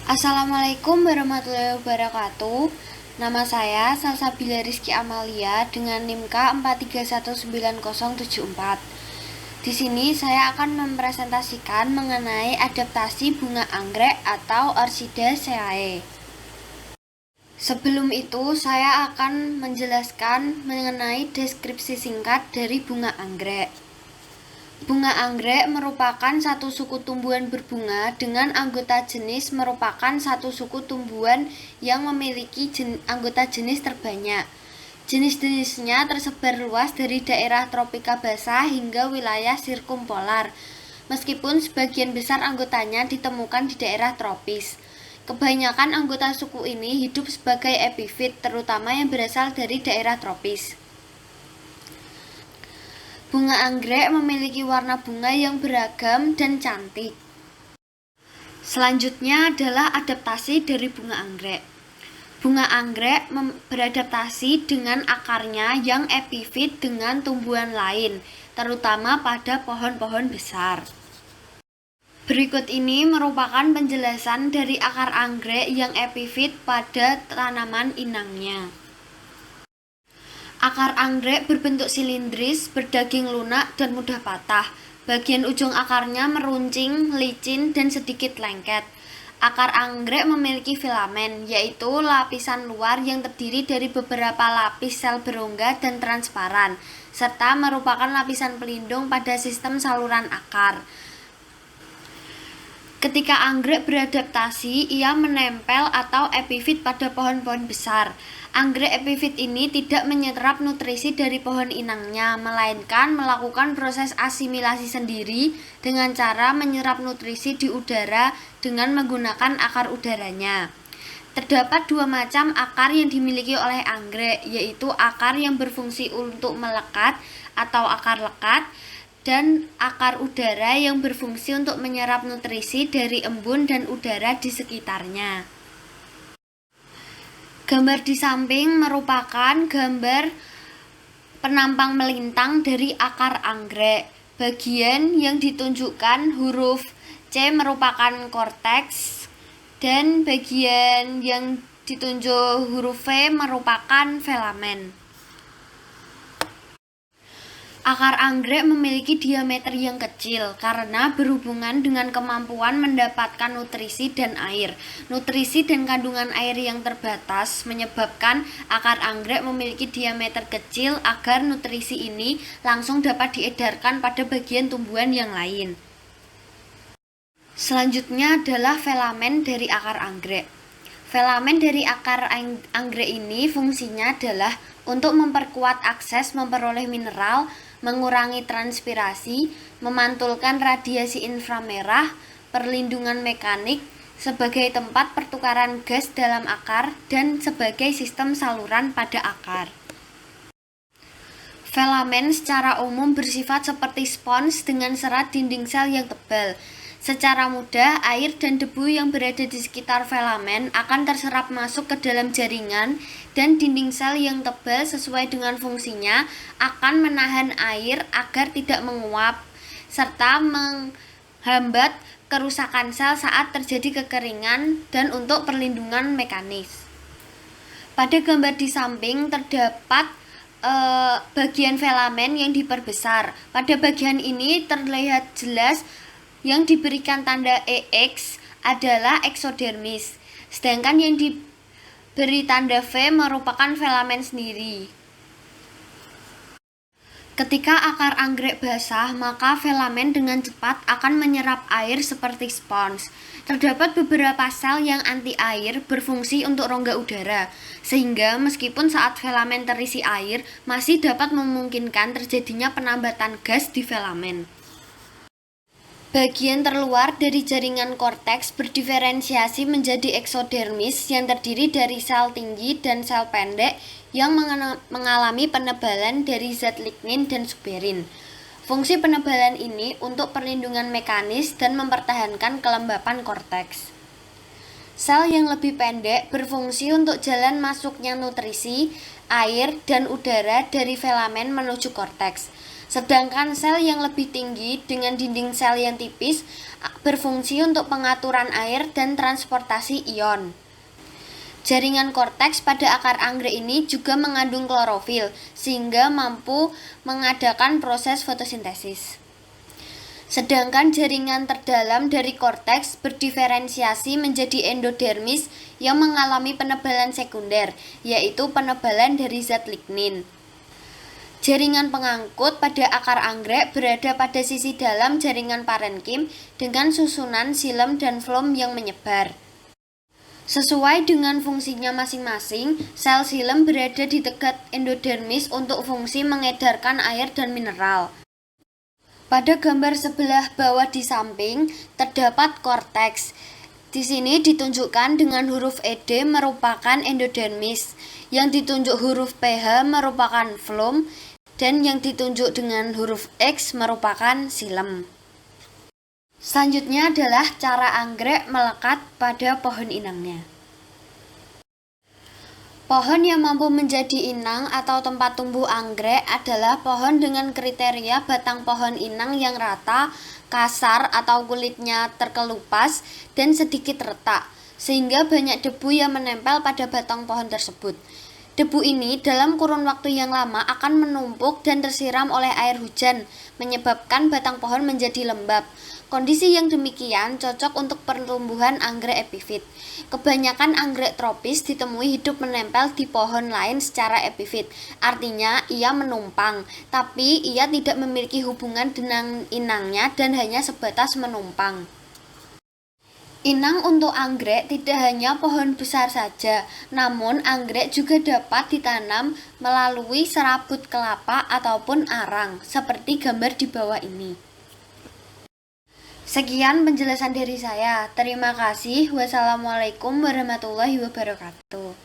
Assalamualaikum warahmatullahi wabarakatuh. Nama saya Salsabila Rizky Amalia dengan NIM K431974. Di sini saya akan mempresentasikan mengenai adaptasi bunga anggrek atau Orchidaceae. Sebelum itu, saya akan menjelaskan mengenai deskripsi singkat dari bunga anggrek. Bunga anggrek merupakan satu suku tumbuhan berbunga dengan anggota jenis merupakan satu suku tumbuhan yang memiliki anggota jenis terbanyak. Jenis-jenisnya tersebar luas dari daerah tropika basah hingga wilayah sirkumpolar, meskipun sebagian besar anggotanya ditemukan di daerah tropis. Kebanyakan anggota suku ini hidup sebagai epifit, terutama yang berasal dari daerah tropis. Bunga anggrek memiliki warna bunga yang beragam dan cantik. Selanjutnya adalah adaptasi dari bunga anggrek. Bunga anggrek beradaptasi dengan akarnya yang epifit dengan tumbuhan lain, terutama pada pohon-pohon besar. Berikut ini merupakan penjelasan dari akar anggrek yang epifit pada tanaman inangnya. Akar anggrek berbentuk silindris, berdaging lunak, dan mudah patah. Bagian ujung akarnya meruncing, licin, dan sedikit lengket. Akar anggrek memiliki filamen, yaitu lapisan luar yang terdiri dari beberapa lapis sel berongga dan transparan, serta merupakan lapisan pelindung pada sistem saluran akar. Ketika anggrek beradaptasi, ia menempel atau epifit pada pohon-pohon besar. Anggrek epifit ini tidak menyerap nutrisi dari pohon inangnya, melainkan melakukan proses asimilasi sendiri dengan cara menyerap nutrisi di udara dengan menggunakan akar udaranya. Terdapat dua macam akar yang dimiliki oleh anggrek, yaitu akar yang berfungsi untuk melekat atau akar lekat, dan akar udara yang berfungsi untuk menyerap nutrisi dari embun dan udara di sekitarnya. Gambar di samping merupakan gambar penampang melintang dari akar anggrek. Bagian yang ditunjukkan huruf C merupakan korteks dan bagian yang ditunjuk huruf V merupakan filamen. Akar anggrek memiliki diameter yang kecil karena berhubungan dengan kemampuan mendapatkan nutrisi dan air. Nutrisi dan kandungan air yang terbatas menyebabkan akar anggrek memiliki diameter kecil agar nutrisi ini langsung dapat diedarkan pada bagian tumbuhan yang lain. Selanjutnya adalah filamen dari akar anggrek. Filamen dari akar anggrek ini fungsinya adalah untuk memperkuat akses memperoleh mineral, mengurangi transpirasi, memantulkan radiasi inframerah, perlindungan mekanik, sebagai tempat pertukaran gas dalam akar, dan sebagai sistem saluran pada akar. Filamen secara umum bersifat seperti spons dengan serat dinding sel yang tebal. Secara mudah, air dan debu yang berada di sekitar filamen akan terserap masuk ke dalam jaringan, dan dinding sel yang tebal sesuai dengan fungsinya akan menahan air agar tidak menguap, serta menghambat kerusakan sel saat terjadi kekeringan dan untuk perlindungan mekanis. Pada gambar di samping terdapat bagian filamen yang diperbesar. Pada bagian ini terlihat jelas yang diberikan tanda EX adalah eksodermis, sedangkan yang diberi tanda V merupakan filamen sendiri. Ketika akar anggrek basah, maka filamen dengan cepat akan menyerap air seperti spons. Terdapat beberapa sel yang anti air berfungsi untuk rongga udara, sehingga meskipun saat filamen terisi air, masih dapat memungkinkan terjadinya penambatan gas di filamen. Bagian terluar dari jaringan korteks berdiferensiasi menjadi eksodermis yang terdiri dari sel tinggi dan sel pendek yang mengalami penebalan dari zat lignin dan suberin. Fungsi penebalan ini untuk perlindungan mekanis dan mempertahankan kelembapan korteks. Sel yang lebih pendek berfungsi untuk jalan masuknya nutrisi, air, dan udara dari filamen menuju korteks. Sedangkan sel yang lebih tinggi dengan dinding sel yang tipis berfungsi untuk pengaturan air dan transportasi ion. Jaringan korteks pada akar anggrek ini juga mengandung klorofil, sehingga mampu mengadakan proses fotosintesis. Sedangkan jaringan terdalam dari korteks berdiferensiasi menjadi endodermis yang mengalami penebalan sekunder, yaitu penebalan dari zat lignin. Jaringan pengangkut pada akar anggrek berada pada sisi dalam jaringan parenkim dengan susunan xilem dan flom yang menyebar. Sesuai dengan fungsinya masing-masing, sel xilem berada di dekat endodermis untuk fungsi mengedarkan air dan mineral. Pada gambar sebelah bawah di samping terdapat korteks. Di sini ditunjukkan dengan huruf ED merupakan endodermis, yang ditunjuk huruf PH merupakan flom, dan yang ditunjuk dengan huruf X merupakan xilem. Selanjutnya adalah cara anggrek melekat pada pohon inangnya. Pohon yang mampu menjadi inang atau tempat tumbuh anggrek adalah pohon dengan kriteria batang pohon inang yang rata, kasar atau kulitnya terkelupas dan sedikit retak, sehingga banyak debu yang menempel pada batang pohon tersebut. Debu ini dalam kurun waktu yang lama akan menumpuk dan tersiram oleh air hujan, menyebabkan batang pohon menjadi lembab. Kondisi yang demikian cocok untuk pertumbuhan anggrek epifit. Kebanyakan anggrek tropis ditemui hidup menempel di pohon lain secara epifit, artinya ia menumpang, tapi ia tidak memiliki hubungan dengan inangnya dan hanya sebatas menumpang. Inang untuk anggrek tidak hanya pohon besar saja, namun anggrek juga dapat ditanam melalui serabut kelapa ataupun arang, seperti gambar di bawah ini. Sekian penjelasan dari saya. Terima kasih. Wassalamualaikum warahmatullahi wabarakatuh.